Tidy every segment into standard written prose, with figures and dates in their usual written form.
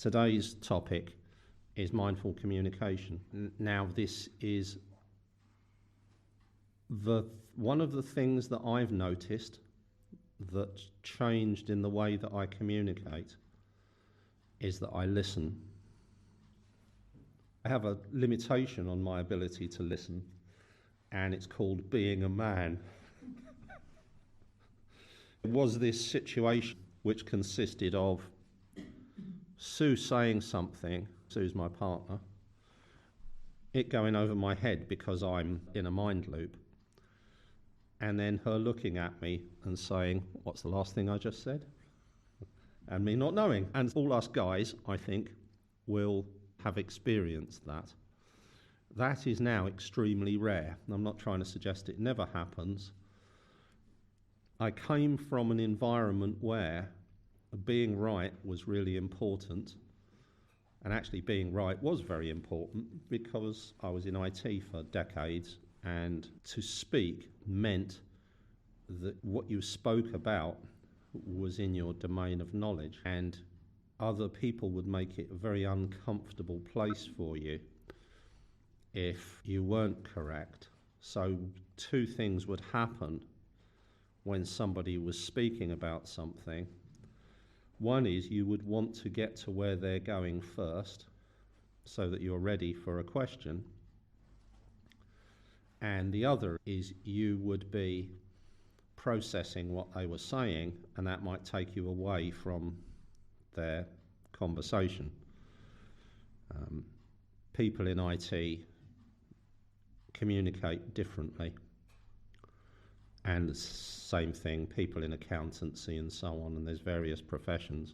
Today's topic is mindful communication. Now, this is one of the things that I've noticed that's changed in the way that I communicate is that I listen. I have a limitation on my ability to listen, and it's called being a man. It was this situation which consisted of Sue saying something, Sue's my partner, it going over my head because I'm in a mind loop, and then her looking at me and saying, "What's the last thing I just said?" And me not knowing. And all us guys, I think, will have experienced that. That is now extremely rare. I'm not trying to suggest it never happens. I came from an environment where being right was really important, and actually being right was very important because I was in IT for decades, and to speak meant that what you spoke about was in your domain of knowledge, and other people would make it a very uncomfortable place for you if you weren't correct. So two things would happen when somebody was speaking about something. One is you would want to get to where they're going first so that you're ready for a question. And the other is you would be processing what they were saying, and that might take you away from their conversation. People in IT communicate differently. And the same thing, people in accountancy and so on, and there's various professions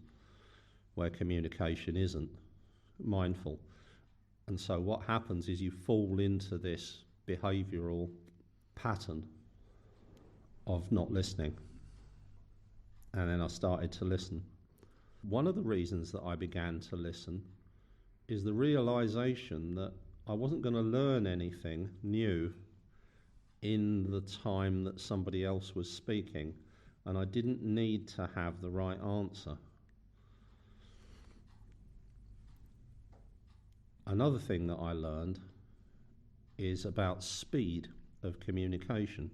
where communication isn't mindful. And so what happens is you fall into this behavioural pattern of not listening. And then I started to listen. One of the reasons that I began to listen is the realisation that I wasn't going to learn anything new in the time that somebody else was speaking, and I didn't need to have the right answer. Another thing that I learned is about speed of communication.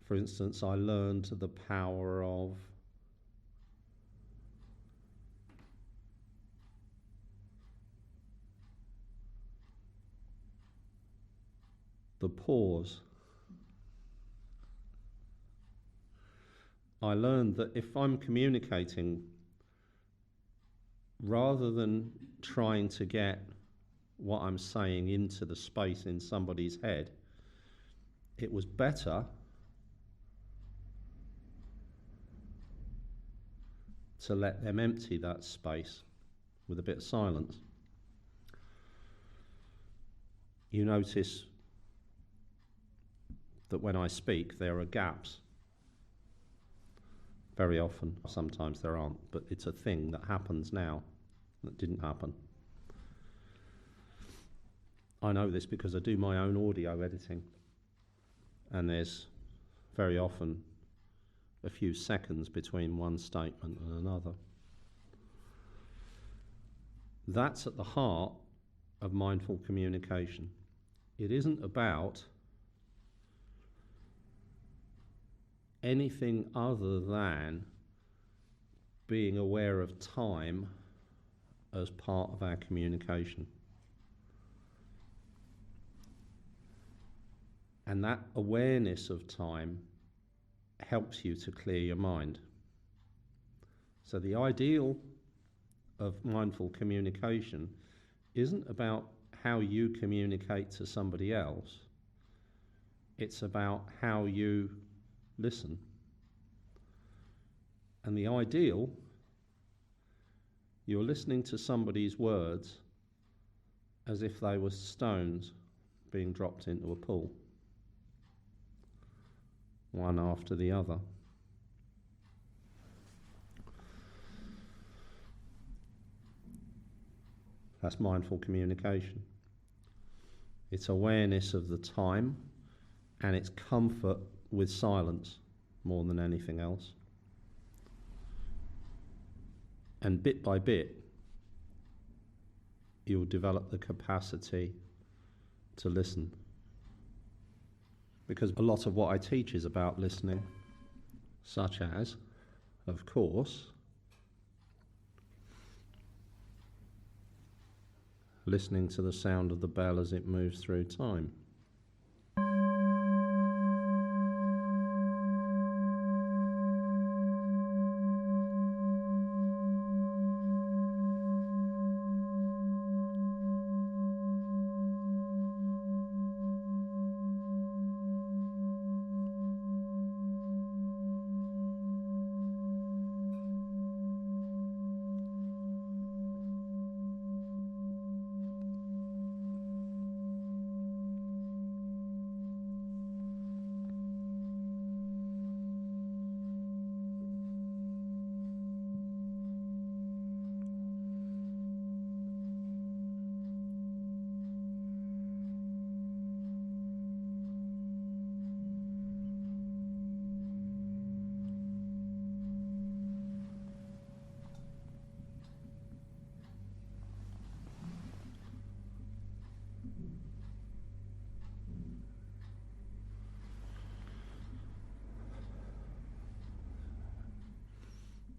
For instance, I learned the power of the pause. I learned that if I'm communicating, rather than trying to get what I'm saying into the space in somebody's head, it was better to let them empty that space with a bit of silence. You notice that when I speak, there are gaps. Very often, sometimes there aren't, but it's a thing that happens now that didn't happen. I know this because I do my own audio editing, and there's very often a few seconds between one statement and another. That's at the heart of mindful communication. It isn't about anything other than being aware of time as part of our communication. And that awareness of time helps you to clear your mind. So the ideal of mindful communication isn't about how you communicate to somebody else. It's about how you listen. And the ideal, you're listening to somebody's words as if they were stones being dropped into a pool, one after the other. That's mindful communication. It's awareness of the time, and it's comfort with silence more than anything else. And bit by bit, you'll develop the capacity to listen. Because a lot of what I teach is about listening, such as, of course, listening to the sound of the bell as it moves through time.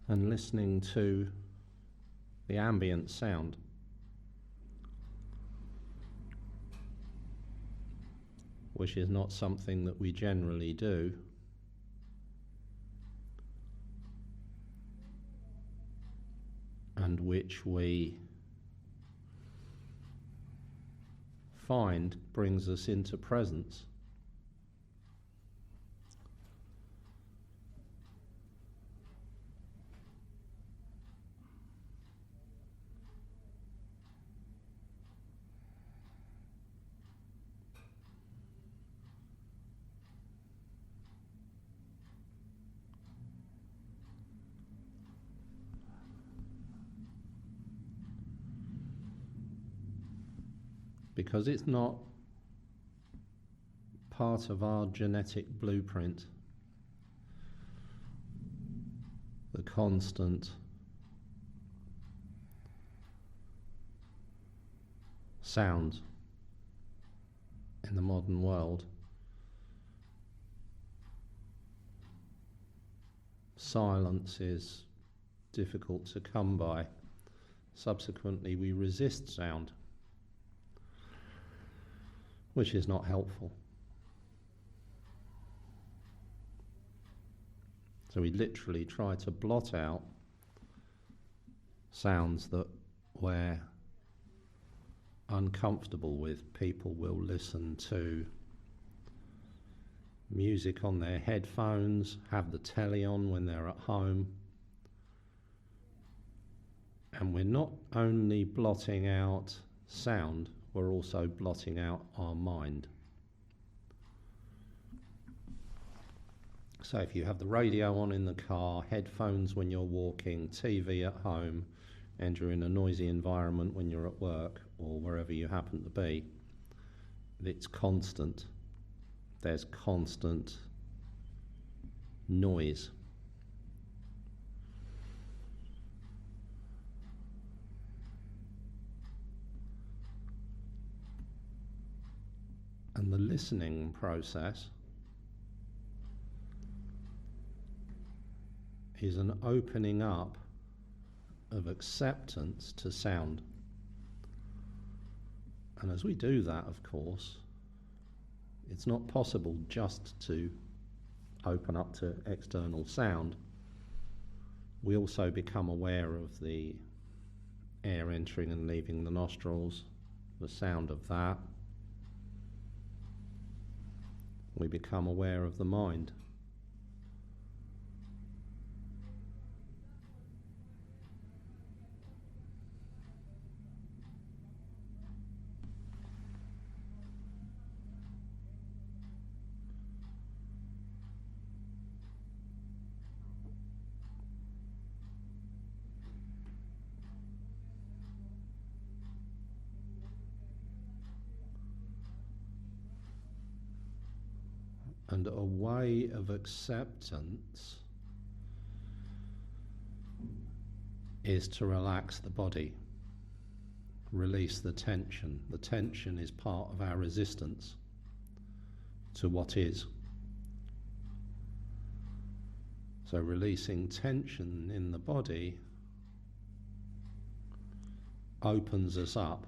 And listening to the ambient sound. Which is not something that we generally do. And which we find brings us into presence. Because it's not part of our genetic blueprint, the constant sound in the modern world. Silence is difficult to come by. Subsequently, we resist sound, which is not helpful. So we literally try to blot out sounds that we're uncomfortable with. People will listen to music on their headphones, have the telly on when they're at home. And we're not only blotting out sound, we're also blotting out our mind. So if you have the radio on in the car, headphones when you're walking, TV at home, and you're in a noisy environment when you're at work or wherever you happen to be, it's constant. There's constant noise. And the listening process is an opening up of acceptance to sound. And as we do that, of course, it's not possible just to open up to external sound. We also become aware of the air entering and leaving the nostrils, the sound of that. We become aware of the mind. And a way of acceptance is to relax the body, release the tension. The tension is part of our resistance to what is. So releasing tension in the body opens us up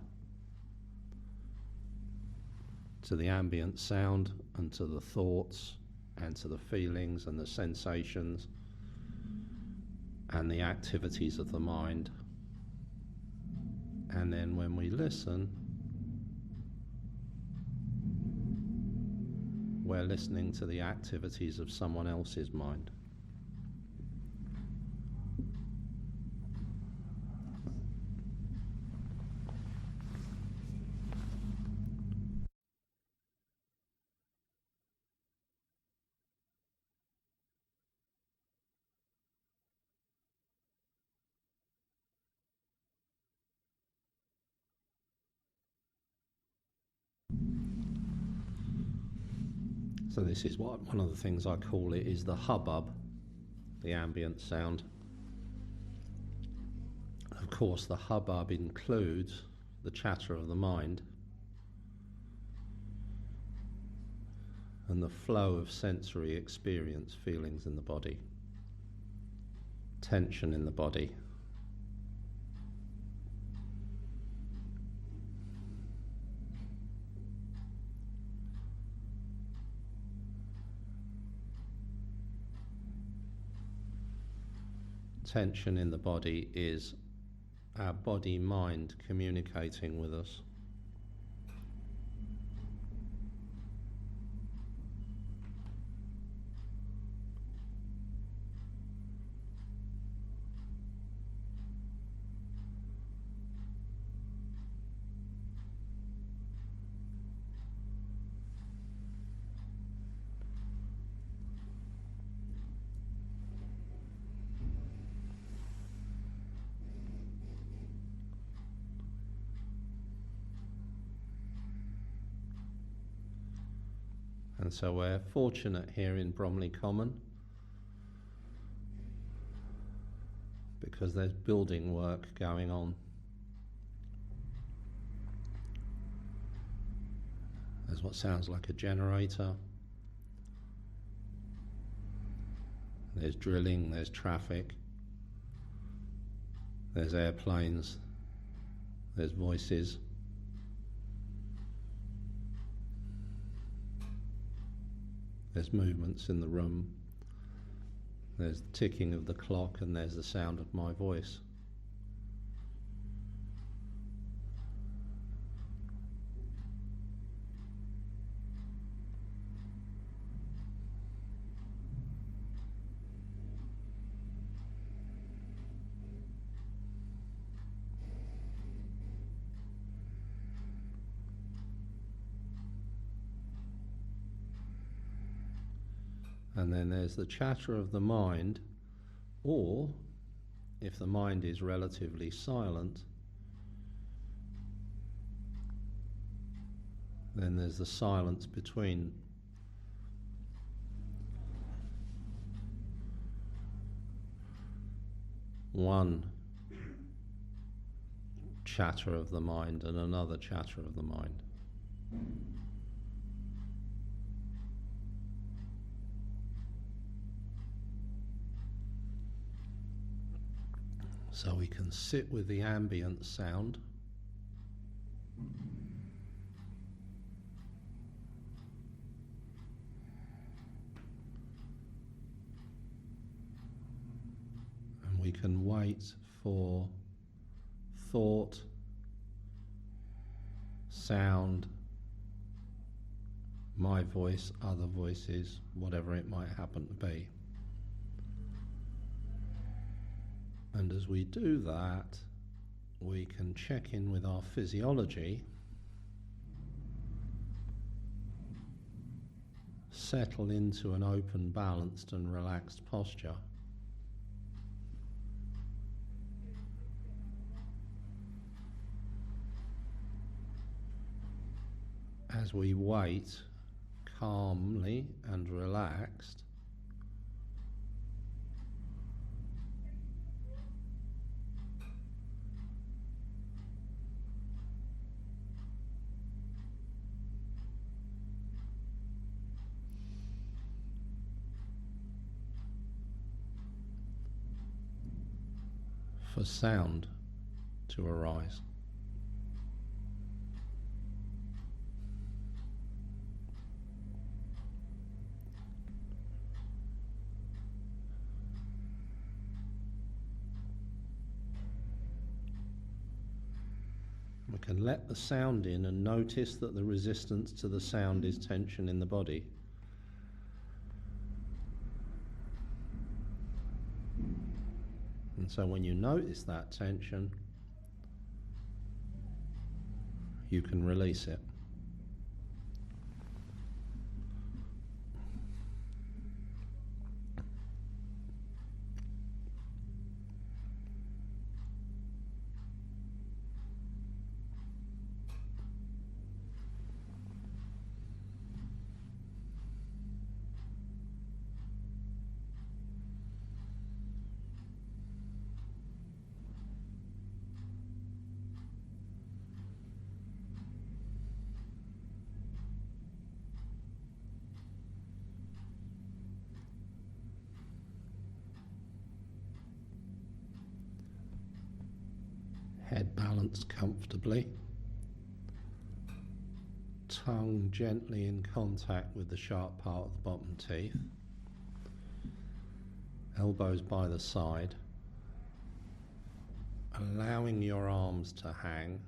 to the ambient sound and to the thoughts and to the feelings and the sensations and the activities of the mind. And then when we listen, we're listening to the activities of someone else's mind. So this is what one of the things I call it is the hubbub, the ambient sound. Of course, the hubbub includes the chatter of the mind and the flow of sensory experience, feelings in the body, tension in the body. Tension in the body is our body-mind communicating with us. And so we're fortunate here in Bromley Common because there's building work going on. There's what sounds like a generator. There's drilling, there's traffic, there's airplanes, there's voices. There's movements in the room, there's the ticking of the clock, and there's the sound of my voice. And then there's the chatter of the mind, or if the mind is relatively silent, then there's the silence between. One chatter of the mind and another chatter of the mind. So we can sit with the ambient sound and we can wait for thought, sound, my voice, other voices, whatever it might happen to be. And as we do that, we can check in with our physiology, settle into an open, balanced and relaxed posture. As we wait calmly and relaxed, for sound to arise. We can let the sound in and notice that the resistance to the sound is tension in the body. And so when you notice that tension, you can release it. Head balanced comfortably, tongue gently in contact with the sharp part of the bottom teeth, elbows by the side, allowing your arms to hang,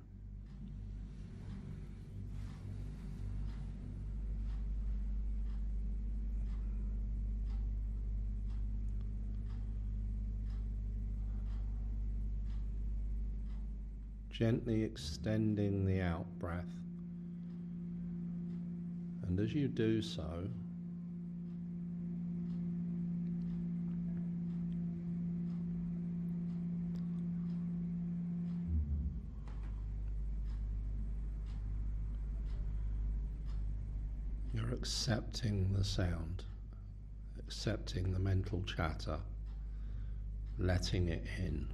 gently extending the out breath, and as you do so, you're accepting the sound, accepting the mental chatter, letting it in.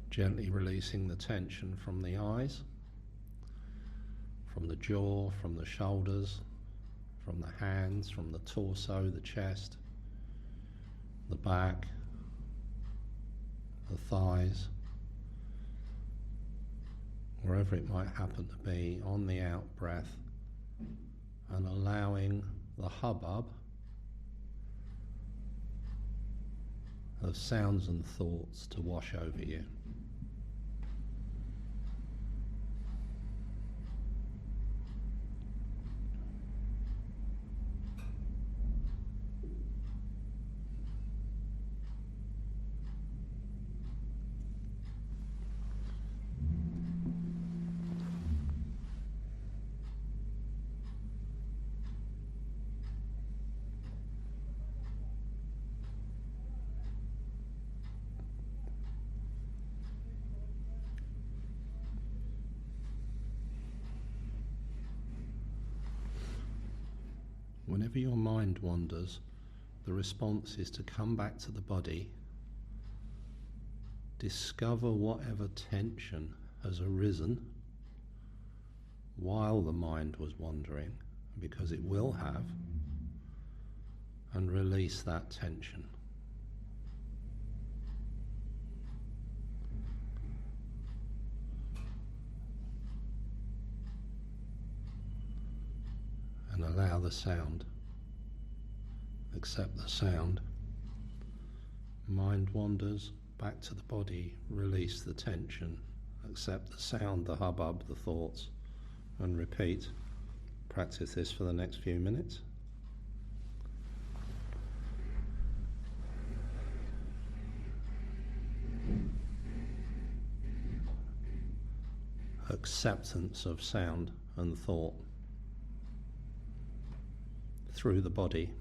Gently releasing the tension from the eyes, from the jaw, from the shoulders, from the hands, from the torso, the chest, the back, the thighs, wherever it might happen to be on the out breath, and allowing the hubbub of sounds and thoughts to wash over you. Whenever your mind wanders, the response is to come back to the body, discover whatever tension has arisen while the mind was wandering, because it will have, and release that tension. And allow the sound, accept the sound, Mind wanders, back to the body, release the tension, accept the sound, the hubbub, the thoughts, and repeat. Practice this for the next few minutes. Acceptance of sound and thought through the body.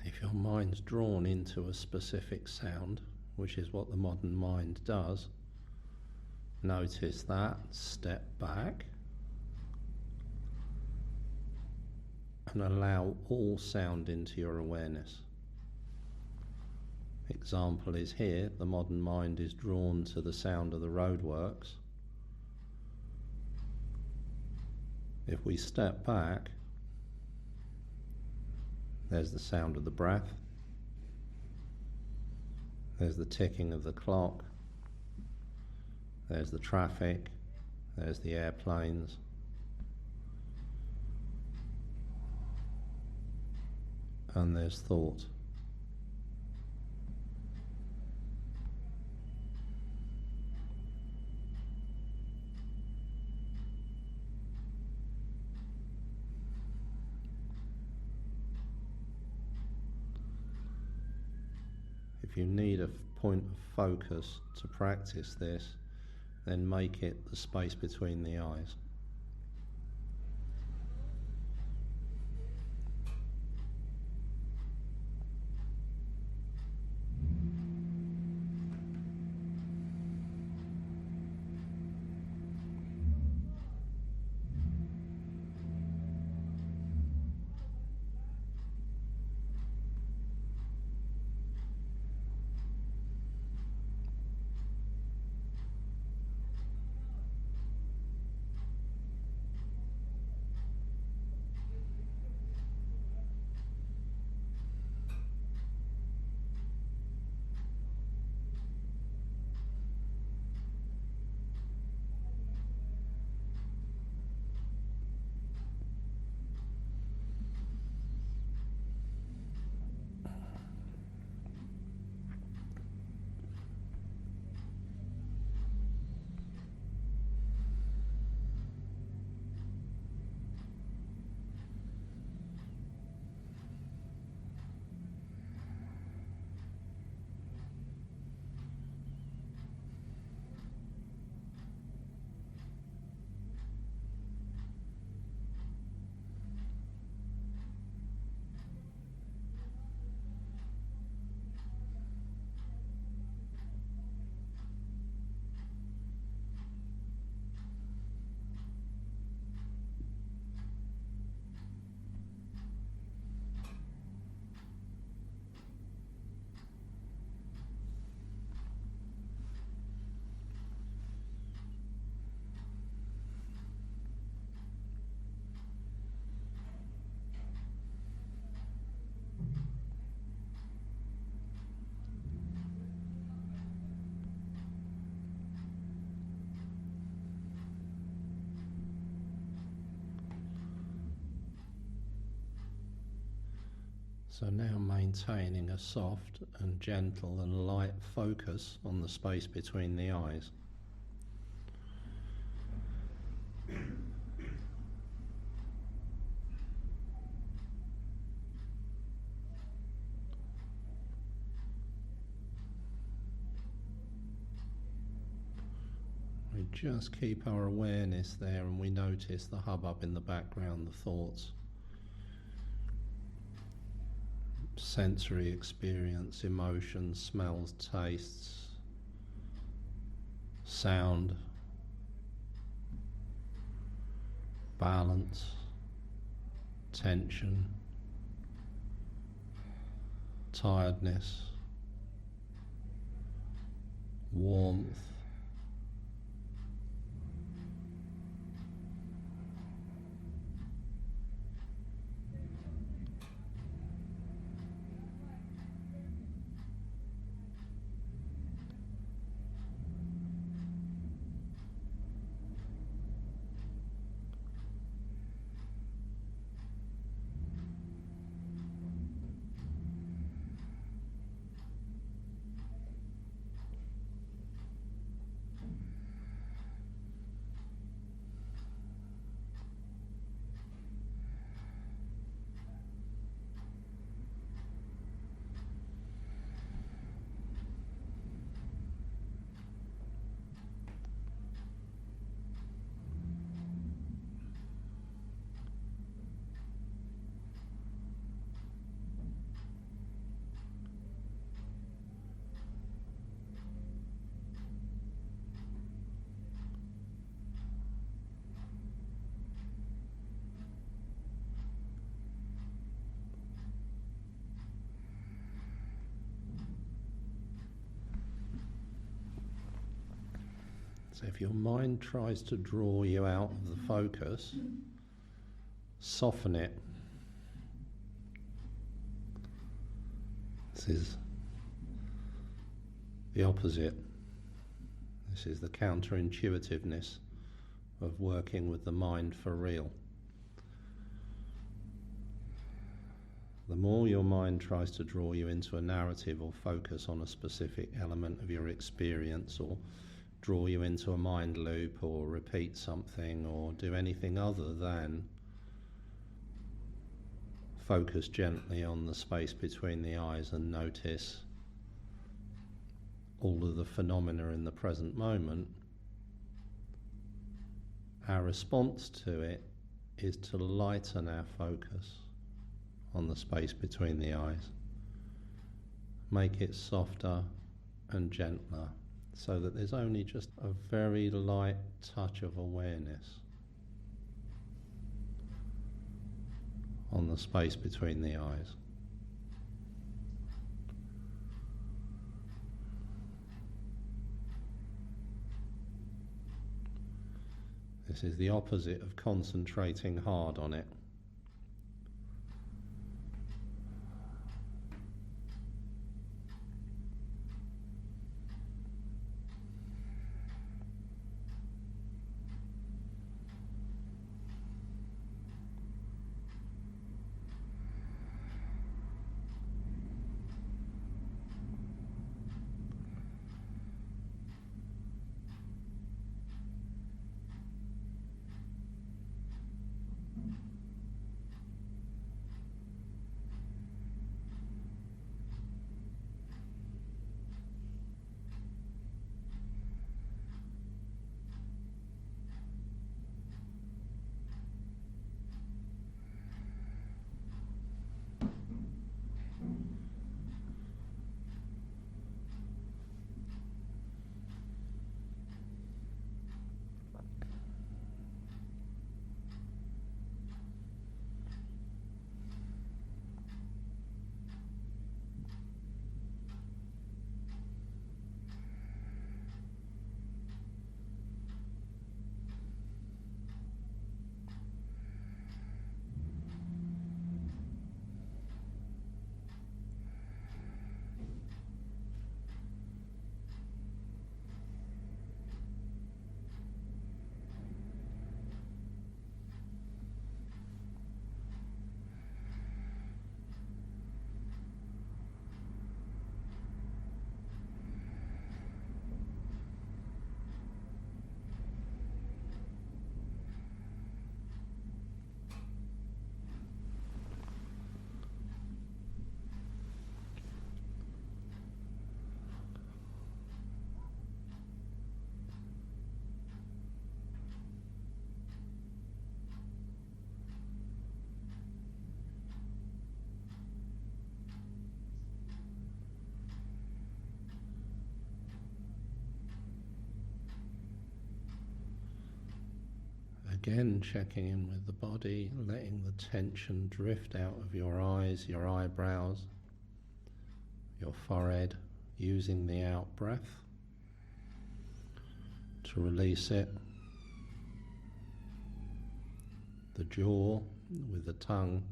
If your mind's drawn into a specific sound, which is what the modern mind does, notice that, step back, and allow all sound into your awareness. Example is here, the modern mind is drawn to the sound of the roadworks. If we step back, there's the sound of the breath, there's the ticking of the clock, there's the traffic, there's the airplanes, and there's thought. If you need a point of focus to practice this, then make it the space between the eyes. So now maintaining a soft and gentle and light focus on the space between the eyes. We just keep our awareness there and we notice the hubbub in the background, the thoughts, sensory experience, emotions, smells, tastes, sound, balance, tension, tiredness, warmth, So if your mind tries to draw you out of the focus, soften it. This is the opposite. This is the counterintuitiveness of working with the mind for real. The more your mind tries to draw you into a narrative or focus on a specific element of your experience, or draw you into a mind loop, or repeat something, or do anything other than focus gently on the space between the eyes and notice all of the phenomena in the present moment, our response to it is to lighten our focus on the space between the eyes. Make it softer and gentler, so that there's only just a very light touch of awareness on the space between the eyes. This is the opposite of concentrating hard on it. Again, checking in with the body, letting the tension drift out of your eyes, your eyebrows, your forehead, using the out breath to release it. The jaw with the tongue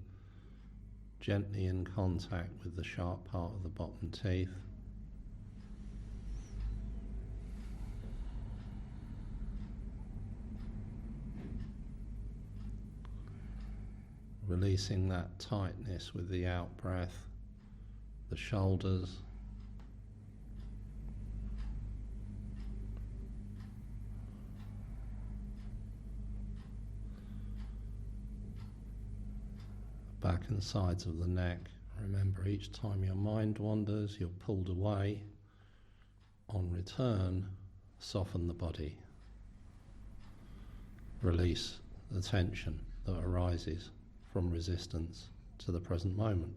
gently in contact with the sharp part of the bottom teeth. Releasing that tightness with the out breath, the shoulders, back and sides of the neck. Remember, each time your mind wanders, you're pulled away. On return, soften the body. Release the tension that arises from resistance to the present moment.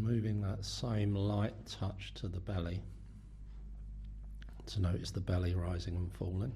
moving that same light touch to the belly, to notice the belly rising and falling.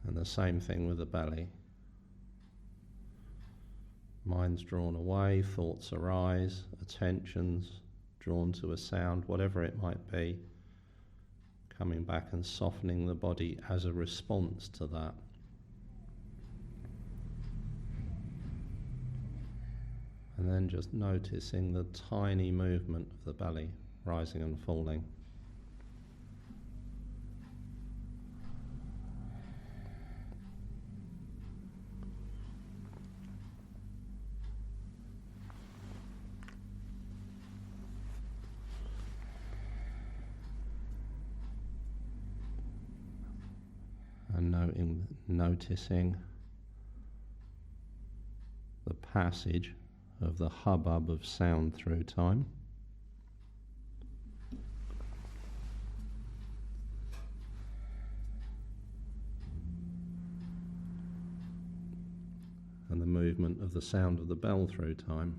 And the same thing with the belly. Mind's drawn away, thoughts arise, attention's drawn to a sound, whatever it might be, coming back and softening the body as a response to that. And then just noticing the tiny movement of the belly rising and falling. And noticing the passage of the hubbub of sound through time. And the movement of the sound of the bell through time.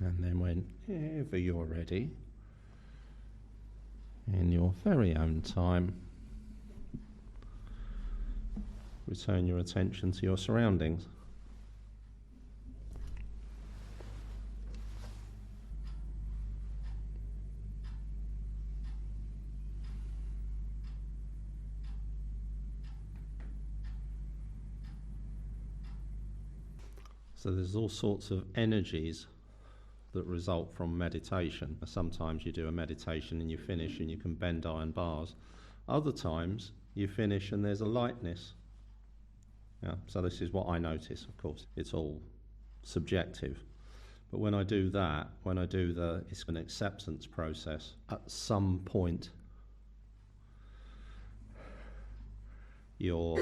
And then whenever you're ready, in your very own time, return your attention to your surroundings. So there's all sorts of energies that result from meditation. Sometimes you do a meditation and you finish and you can bend iron bars. Other times you finish and there's a lightness. Yeah, so this is what I notice, of course. It's all subjective. But when I do that, it's an acceptance process. At some point, your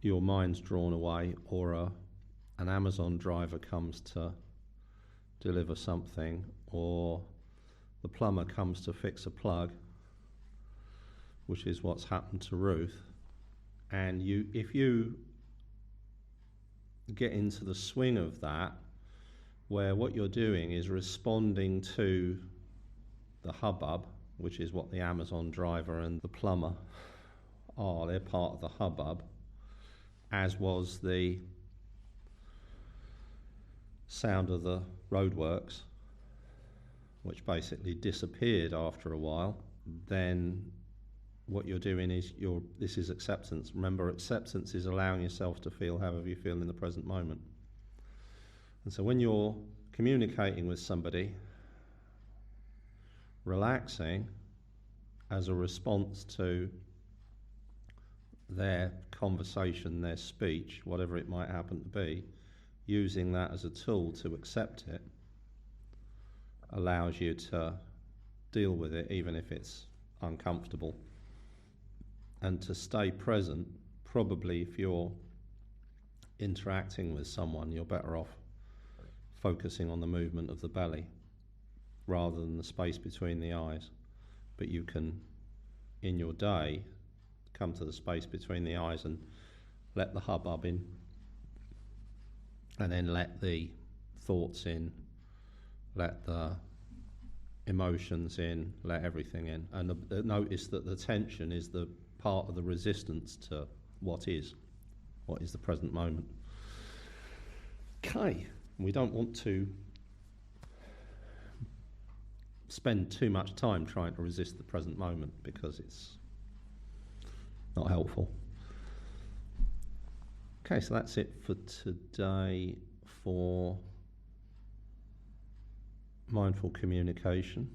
mind's drawn away, or an Amazon driver comes to deliver something, or the plumber comes to fix a plug, which is what's happened to Ruth. And if you get into the swing of that, where what you're doing is responding to the hubbub, which is what the Amazon driver and the plumber are, they're part of the hubbub, as was the sound of the roadworks, which basically disappeared after a while. Then what you're doing is this is acceptance. Remember, acceptance is allowing yourself to feel however you feel in the present moment. And so when you're communicating with somebody, relaxing as a response to their conversation, their speech, whatever it might happen to be, using that as a tool to accept it, allows you to deal with it even if it's uncomfortable, and to stay present. Probably if you're interacting with someone, you're better off focusing on the movement of the belly rather than the space between the eyes. But you can, in your day, come to the space between the eyes and let the hubbub in, and then let the thoughts in, let the emotions in, let everything in. And notice that the tension is the part of the resistance to what is the present moment. Okay, we don't want to spend too much time trying to resist the present moment because it's not helpful. Okay, so that's it for today for mindful communication.